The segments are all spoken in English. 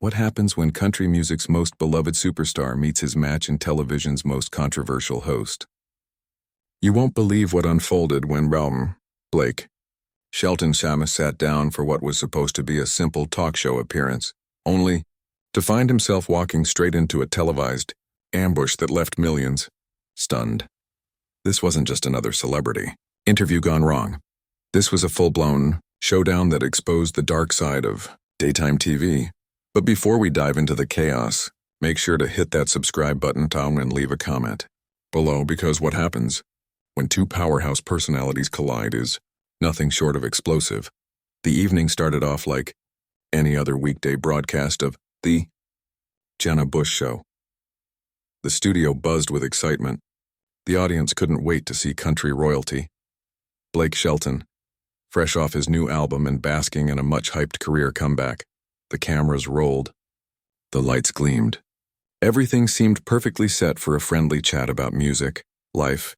What happens when country music's most beloved superstar meets his match in television's most controversial host? You won't believe what unfolded when Blake Shelton Shamus sat down for what was supposed to be a simple talk show appearance, only to find himself walking straight into a televised ambush that left millions stunned. This wasn't just another celebrity interview gone wrong. This was a full-blown showdown that exposed the dark side of daytime TV. But before we dive into the chaos, make sure to hit that subscribe button and leave a comment below, because what happens when two powerhouse personalities collide is nothing short of explosive. The evening started off like any other weekday broadcast of the Jenna Bush Show. The studio buzzed with excitement. The audience couldn't wait to see country royalty. Blake Shelton, fresh off his new album and basking in a much-hyped career comeback. The cameras rolled. The lights gleamed. Everything seemed perfectly set for a friendly chat about music, life,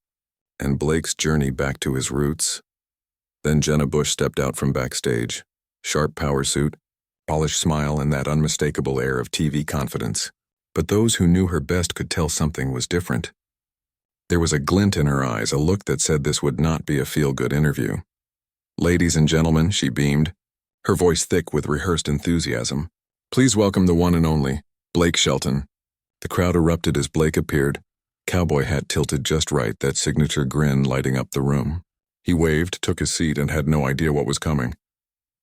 and Blake's journey back to his roots. Then Jenna Bush stepped out from backstage, sharp power suit, polished smile, and that unmistakable air of TV confidence. But those who knew her best could tell something was different. There was a glint in her eyes, a look that said this would not be a feel-good interview. "Ladies and gentlemen," she beamed, her voice thick with rehearsed enthusiasm, "please welcome the one and only Blake Shelton." The crowd erupted as Blake appeared, cowboy hat tilted just right, that signature grin lighting up the room. He waved, took his seat, and had no idea what was coming.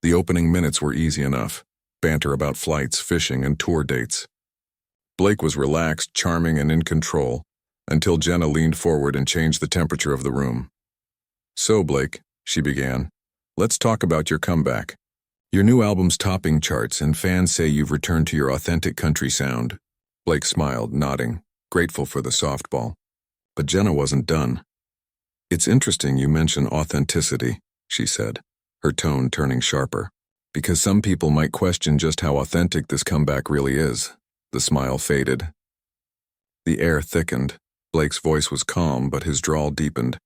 The opening minutes were easy enough, banter about flights, fishing, and tour dates. Blake was relaxed, charming, and in control, until Jenna leaned forward and changed the temperature of the room. "So, Blake," she began, "let's talk about your comeback. Your new album's topping charts, and fans say you've returned to your authentic country sound." Blake smiled, nodding, grateful for the softball. But Jenna wasn't done. "It's interesting you mention authenticity," she said, her tone turning sharper, "because some people might question just how authentic this comeback really is." The smile faded. The air thickened. Blake's voice was calm, but his drawl deepened,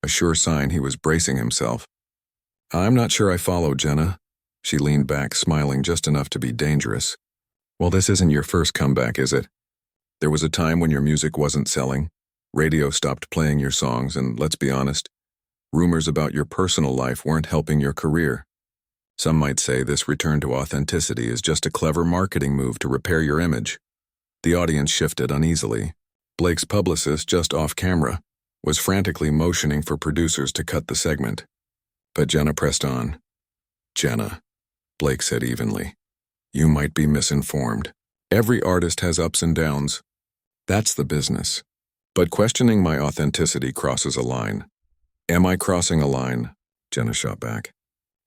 a sure sign he was bracing himself. "I'm not sure I follow, Jenna." She leaned back, smiling just enough to be dangerous. "Well, this isn't your first comeback, is it? There was a time when your music wasn't selling. Radio stopped playing your songs, and let's be honest, rumors about your personal life weren't helping your career. Some might say this return to authenticity is just a clever marketing move to repair your image." The audience shifted uneasily. Blake's publicist, just off camera, was frantically motioning for producers to cut the segment. But Jenna pressed on. "Jenna," Blake said evenly, "you might be misinformed. Every artist has ups and downs. That's the business. But questioning my authenticity crosses a line." "Am I crossing a line?" Jenna shot back.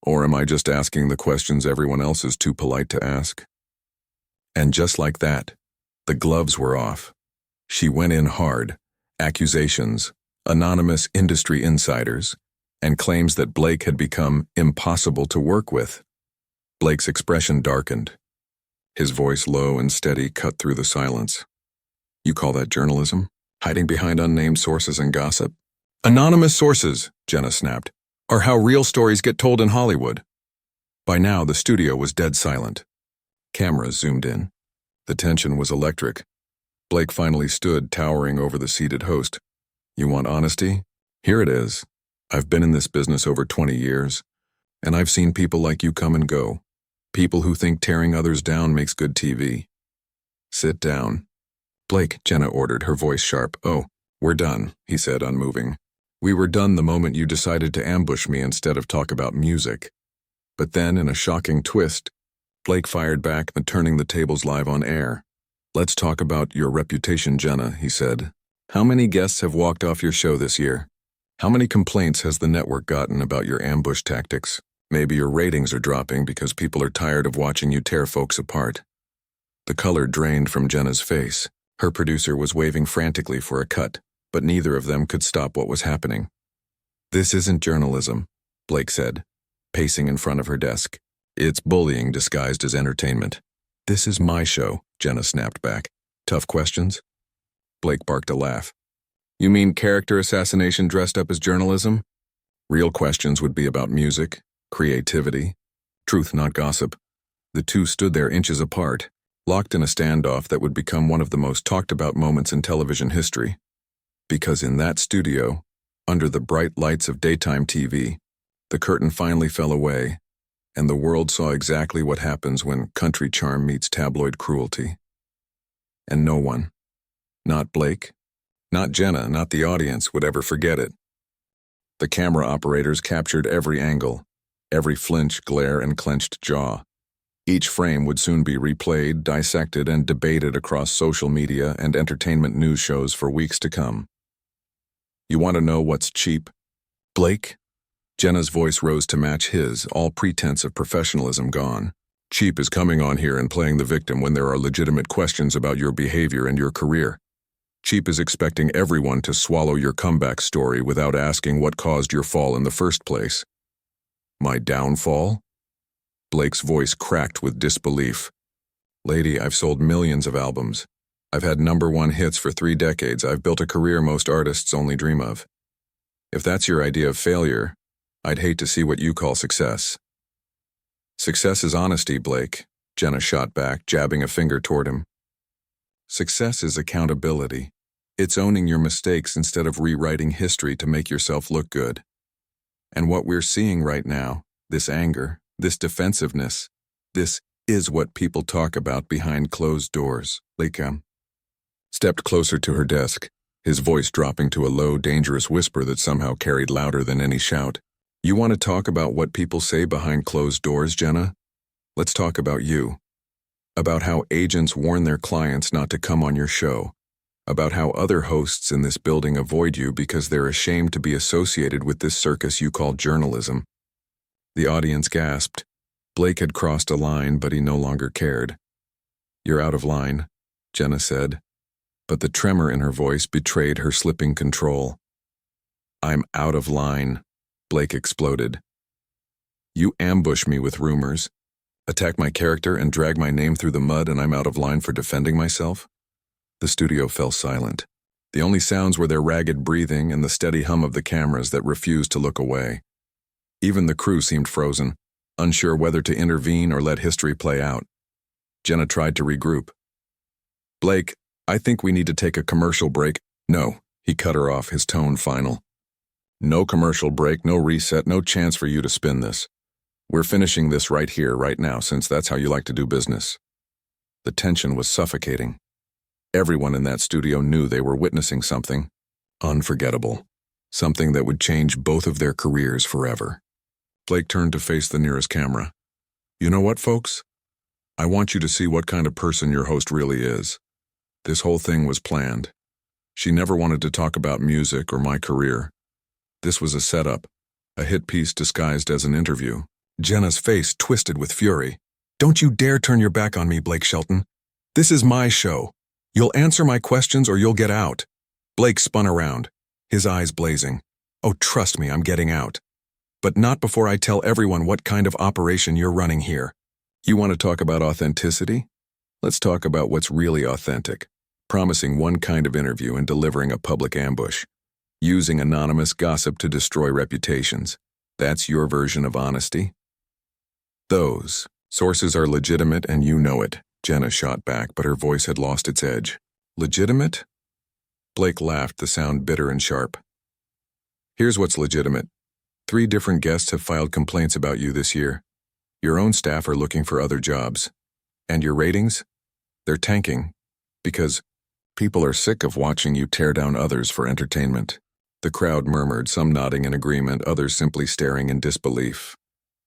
"Or am I just asking the questions everyone else is too polite to ask?" And just like that, the gloves were off. She went in hard. Accusations, anonymous industry insiders, and claims that Blake had become impossible to work with. Blake's expression darkened. His voice, low and steady, cut through the silence. "You call that journalism? Hiding behind unnamed sources and gossip?" "Anonymous sources," Jenna snapped, "are how real stories get told in Hollywood." By now, the studio was dead silent. Cameras zoomed in. The tension was electric. Blake finally stood, towering over the seated host. "You want honesty? Here it is. I've been in this business over 20 years, and I've seen people like you come and go. People who think tearing others down makes good TV. Sit down." "Blake," Jenna ordered, her voice sharp. "Oh, we're done," he said, unmoving. "We were done the moment you decided to ambush me instead of talk about music." But then, in a shocking twist, Blake fired back, turning the tables live on air. "Let's talk about your reputation, Jenna," he said. "How many guests have walked off your show this year? How many complaints has the network gotten about your ambush tactics? Maybe your ratings are dropping because people are tired of watching you tear folks apart." The color drained from Jenna's face. Her producer was waving frantically for a cut, but neither of them could stop what was happening. "This isn't journalism," Blake said, pacing in front of her desk. "It's bullying disguised as entertainment." "This is my show," Jenna snapped back. "Tough questions?" Blake barked a laugh. "You mean character assassination dressed up as journalism? Real questions would be about music, creativity, truth, not gossip." The two stood there inches apart, locked in a standoff that would become one of the most talked about moments in television history. Because in that studio, under the bright lights of daytime TV, the curtain finally fell away, and the world saw exactly what happens when country charm meets tabloid cruelty. And no one, not Blake, not Jenna, not the audience, would ever forget it. The camera operators captured every angle, every flinch, glare, and clenched jaw. Each frame would soon be replayed, dissected, and debated across social media and entertainment news shows for weeks to come. You want to know what's cheap? Blake? Jenna's voice rose to match his, all pretense of professionalism gone. Cheap is coming on here and playing the victim when there are legitimate questions about your behavior and your career. Cheap is expecting everyone to swallow your comeback story without asking what caused your fall in the first place. My downfall? Blake's voice cracked with disbelief. Lady, I've sold millions of albums. I've had #1 hits for 3 decades. I've built a career most artists only dream of. If that's your idea of failure, I'd hate to see what you call success. Success is honesty, Blake, Jenna shot back, jabbing a finger toward him. Success is accountability. It's owning your mistakes instead of rewriting history to make yourself look good. And what we're seeing right now, this anger, this defensiveness, this is what people talk about behind closed doors. Blake stepped closer to her desk, his voice dropping to a low, dangerous whisper that somehow carried louder than any shout. You want to talk about what people say behind closed doors, Jenna? Let's talk about you. About how agents warn their clients not to come on your show. About how other hosts in this building avoid you because they're ashamed to be associated with this circus you call journalism. The audience gasped. Blake had crossed a line, but he no longer cared. You're out of line, Jenna said, but the tremor in her voice betrayed her slipping control. I'm out of line, Blake exploded. You ambush me with rumors, attack my character and drag my name through the mud, and I'm out of line for defending myself? The studio fell silent. The only sounds were their ragged breathing and the steady hum of the cameras that refused to look away. Even the crew seemed frozen, unsure whether to intervene or let history play out. Jenna tried to regroup. Blake, I think we need to take a commercial break. No, he cut her off, his tone final. No commercial break, no reset, no chance for you to spin this. We're finishing this right here, right now, since that's how you like to do business. The tension was suffocating. Everyone in that studio knew they were witnessing something unforgettable, something that would change both of their careers forever. Blake turned to face the nearest camera. You know what, folks? I want you to see what kind of person your host really is. This whole thing was planned. She never wanted to talk about music or my career. This was a setup, a hit piece disguised as an interview. Jenna's face twisted with fury. Don't you dare turn your back on me, Blake Shelton. This is my show. You'll answer my questions or you'll get out. Blake spun around, his eyes blazing. Oh, trust me, I'm getting out. But not before I tell everyone what kind of operation you're running here. You want to talk about authenticity? Let's talk about what's really authentic. Promising one kind of interview and delivering a public ambush. Using anonymous gossip to destroy reputations. That's your version of honesty? Those sources are legitimate and you know it, Jenna shot back, but her voice had lost its edge. Legitimate? Blake laughed, the sound bitter and sharp. Here's what's legitimate. 3 different guests have filed complaints about you this year. Your own staff are looking for other jobs. And your ratings? They're tanking. Because people are sick of watching you tear down others for entertainment. The crowd murmured, some nodding in agreement, others simply staring in disbelief.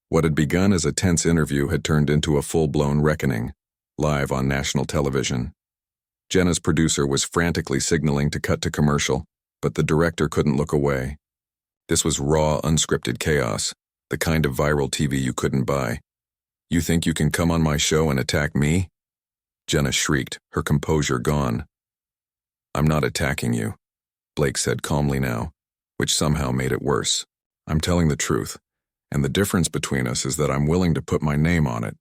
What had begun as a tense interview had turned into a full-blown reckoning, live on national television. Jenna's producer was frantically signaling to cut to commercial, but the director couldn't look away. This was raw, unscripted chaos, the kind of viral TV you couldn't buy. You think you can come on my show and attack me? Jenna shrieked, her composure gone. I'm not attacking you, Blake said calmly now, which somehow made it worse. I'm telling the truth, and the difference between us is that I'm willing to put my name on it.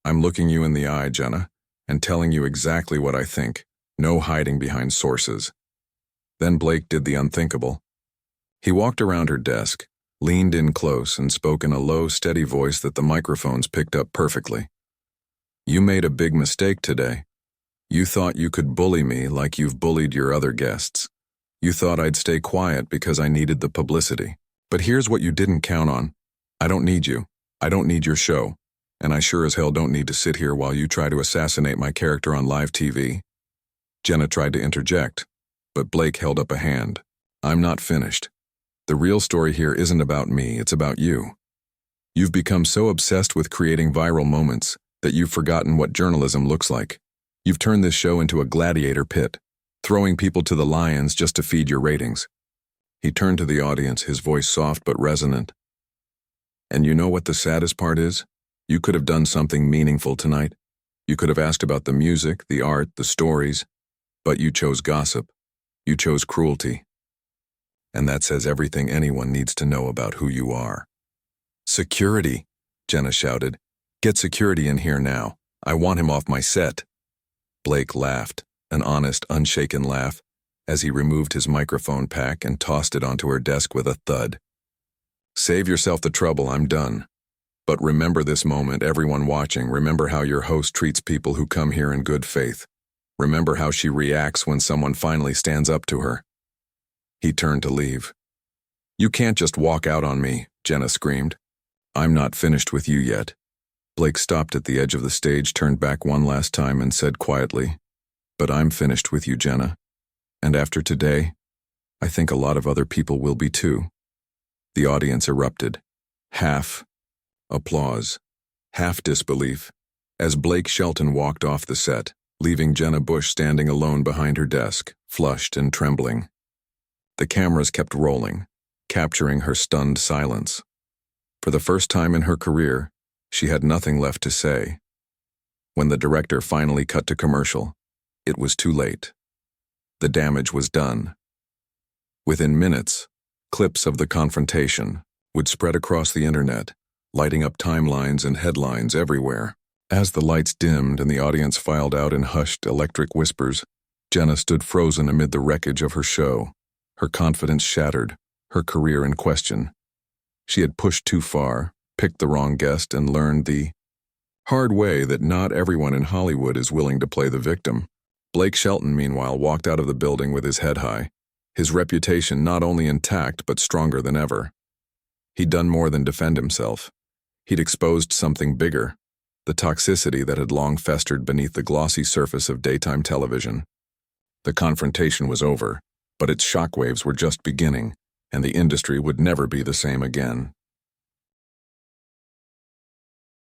I'm looking you in the eye, Jenna, and telling you exactly what I think, no hiding behind sources. Then Blake did the unthinkable. He walked around her desk, leaned in close, and spoke in a low, steady voice that the microphones picked up perfectly. You made a big mistake today. You thought you could bully me like you've bullied your other guests. You thought I'd stay quiet because I needed the publicity. But here's what you didn't count on. I don't need you. I don't need your show. And I sure as hell don't need to sit here while you try to assassinate my character on live TV. Jenna tried to interject, but Blake held up a hand. I'm not finished. The real story here isn't about me, it's about you. You've become so obsessed with creating viral moments that you've forgotten what journalism looks like. You've turned this show into a gladiator pit, throwing people to the lions just to feed your ratings. He turned to the audience, his voice soft but resonant. And you know what the saddest part is? You could have done something meaningful tonight. You could have asked about the music, the art, the stories, but you chose gossip. You chose cruelty. And that says everything anyone needs to know about who you are. Security, Jenna shouted. Get security in here now. I want him off my set. Blake laughed, an honest, unshaken laugh, as he removed his microphone pack and tossed it onto her desk with a thud. Save yourself the trouble, I'm done. But remember this moment, everyone watching. Remember how your host treats people who come here in good faith. Remember how she reacts when someone finally stands up to her. He turned to leave. You can't just walk out on me, Jenna screamed. I'm not finished with you yet. Blake stopped at the edge of the stage, turned back one last time and said quietly, But I'm finished with you, Jenna. And after today, I think a lot of other people will be too. The audience erupted. Half applause, half disbelief, as Blake Shelton walked off the set, leaving Jenna Bush standing alone behind her desk, flushed and trembling. The cameras kept rolling, capturing her stunned silence. For the first time in her career, she had nothing left to say. When the director finally cut to commercial, it was too late. The damage was done. Within minutes, clips of the confrontation would spread across the internet, lighting up timelines and headlines everywhere. As the lights dimmed and the audience filed out in hushed, electric whispers, Jenna stood frozen amid the wreckage of her show, her confidence shattered, her career in question. She had pushed too far, picked the wrong guest, and learned the hard way that not everyone in Hollywood is willing to play the victim. Blake Shelton, meanwhile, walked out of the building with his head high, his reputation not only intact but stronger than ever. He'd done more than defend himself. He'd exposed something bigger, the toxicity that had long festered beneath the glossy surface of daytime television. The confrontation was over, but its shockwaves were just beginning, and the industry would never be the same again.